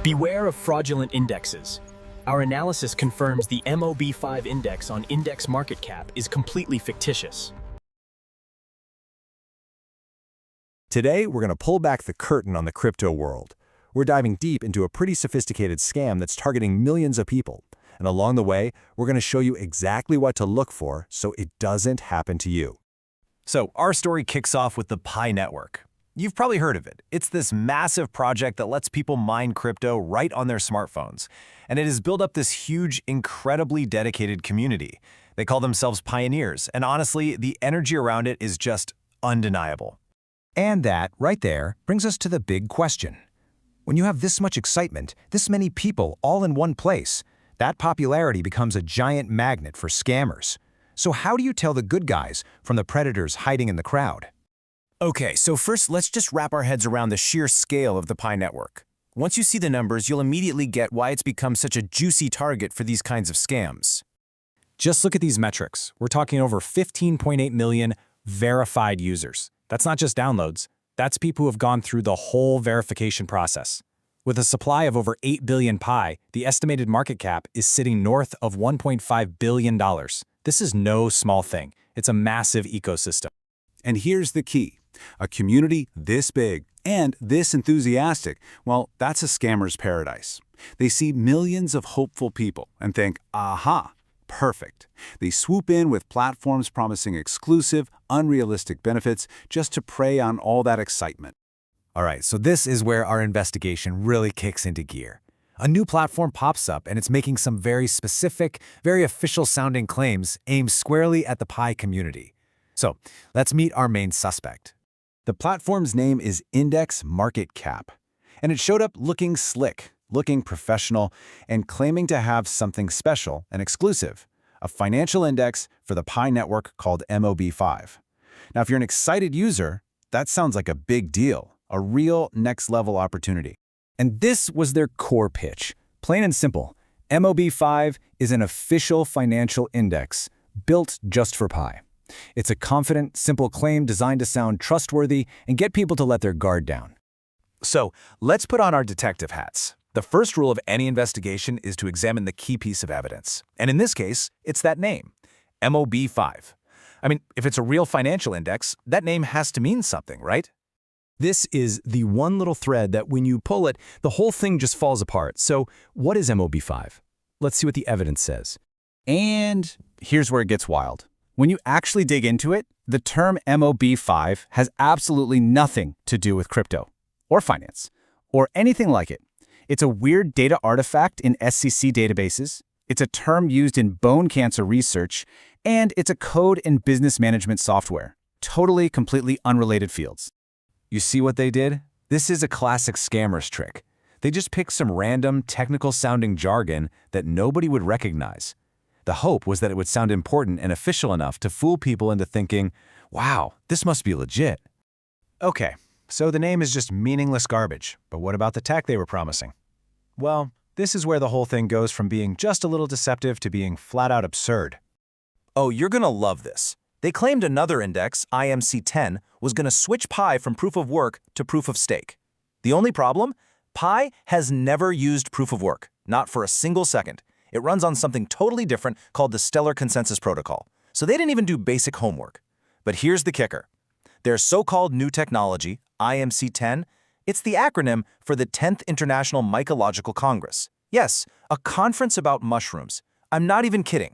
Beware of fraudulent indexes. Our analysis confirms the MOB5 index on IndexMarketCap is completely fictitious. Today, we're going to pull back the curtain on the crypto world. We're diving deep into a pretty sophisticated scam that's targeting millions of people. And along the way, we're going to show you exactly what to look for so it doesn't happen to you. So, our story kicks off with the Pi network. You've probably heard of it. It's this massive project that lets people mine crypto right on their smartphones. And it has built up this huge, incredibly dedicated community. They call themselves pioneers, and honestly, the energy around it is just undeniable. And that, right there, brings us to the big question. When you have this much excitement, this many people all in one place, that popularity becomes a giant magnet for scammers. So how do you tell the good guys from the predators hiding in the crowd? Okay, so first let's just wrap our heads around the sheer scale of the Pi network. Once you see the numbers, you'll immediately get why it's become such a juicy target for these kinds of scams. Just look at these metrics. We're talking over 15.8 million verified users. That's not just downloads. That's people who have gone through the whole verification process. With a supply of over 8 billion Pi, the estimated market cap is sitting north of $1.5 billion. This is no small thing. It's a massive ecosystem. And here's the key. A community this big and this enthusiastic, well, that's a scammer's paradise. They see millions of hopeful people and think, aha, perfect. They swoop in with platforms promising exclusive, unrealistic benefits just to prey on all that excitement. All right, so this is where our investigation really kicks into gear. A new platform pops up and it's making some very specific, very official-sounding claims aimed squarely at the Pi community. So let's meet our main suspect. The platform's name is IndexMarketCap, and it showed up looking slick, looking professional, and claiming to have something special and exclusive, a financial index for the Pi network called MOB5. Now, if you're an excited user, that sounds like a big deal, a real next-level opportunity. And this was their core pitch. Plain and simple, MOB5 is an official financial index built just for Pi. It's a confident, simple claim designed to sound trustworthy and get people to let their guard down. So, let's put on our detective hats. The first rule of any investigation is to examine the key piece of evidence. And in this case, it's that name, MOB5. I mean, if it's a real financial index, that name has to mean something, right? This is the one little thread that when you pull it, the whole thing just falls apart. So, what is MOB5? Let's see what the evidence says. And here's where it gets wild. When you actually dig into it, the term MOB5 has absolutely nothing to do with crypto, or finance, or anything like it. It's a weird data artifact in SEC databases, it's a term used in bone cancer research, and it's a code in business management software. Totally, completely unrelated fields. You see what they did? This is a classic scammer's trick. They just picked some random, technical-sounding jargon that nobody would recognize. The hope was that it would sound important and official enough to fool people into thinking, wow, this must be legit. Okay, so the name is just meaningless garbage, but what about the tech they were promising? Well, this is where the whole thing goes from being just a little deceptive to being flat-out absurd. Oh, you're gonna love this. They claimed another index, IMC10, was gonna switch Pi from proof of work to proof of stake. The only problem? Pi has never used proof of work, not for a single second. It runs on something totally different called the Stellar Consensus Protocol. So they didn't even do basic homework. But here's the kicker. Their so-called new technology, IMC10, it's the acronym for the 10th International Mycological Congress. Yes, a conference about mushrooms. I'm not even kidding.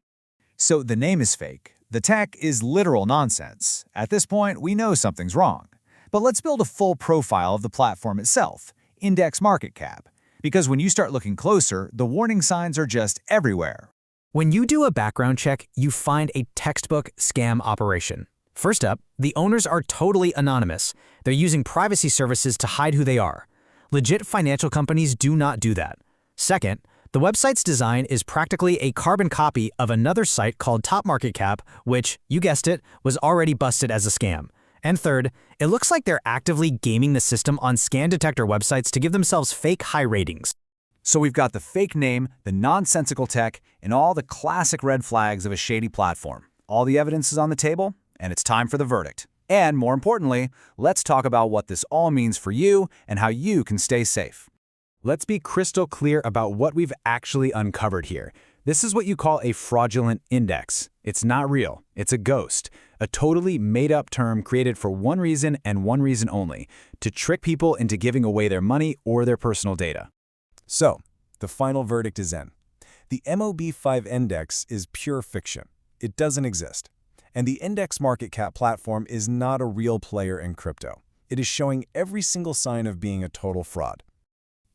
So the name is fake. The tech is literal nonsense. At this point, we know something's wrong. But let's build a full profile of the platform itself, IndexMarketCap. Because when you start looking closer, the warning signs are just everywhere. When you do a background check, you find a textbook scam operation. First up, the owners are totally anonymous. They're using privacy services to hide who they are. Legit financial companies do not do that. Second, the website's design is practically a carbon copy of another site called TopMarketCap, which, you guessed it, was already busted as a scam. And third, it looks like they're actively gaming the system on scan detector websites to give themselves fake high ratings. So we've got the fake name, the nonsensical tech, and all the classic red flags of a shady platform. All the evidence is on the table, and it's time for the verdict. And more importantly, let's talk about what this all means for you and how you can stay safe. Let's be crystal clear about what we've actually uncovered here. This is what you call a fraudulent index. It's not real. It's a ghost, a totally made-up term created for one reason and one reason only, to trick people into giving away their money or their personal data. So, the final verdict is in. The MOB5 index is pure fiction. It doesn't exist. And the IndexMarketCap platform is not a real player in crypto. It is showing every single sign of being a total fraud.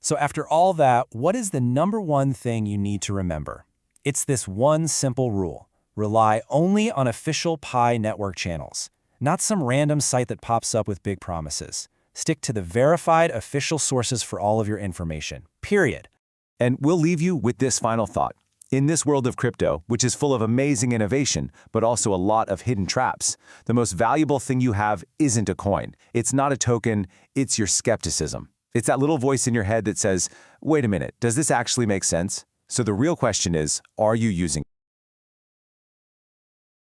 So after all that, what is the #1 thing you need to remember? It's this one simple rule. Rely only on official Pi network channels, not some random site that pops up with big promises. Stick to the verified official sources for all of your information, period. And we'll leave you with this final thought. In this world of crypto, which is full of amazing innovation, but also a lot of hidden traps, the most valuable thing you have isn't a coin. It's not a token, it's your skepticism. It's that little voice in your head that says, wait a minute, does this actually make sense? So the real question is, are you using it?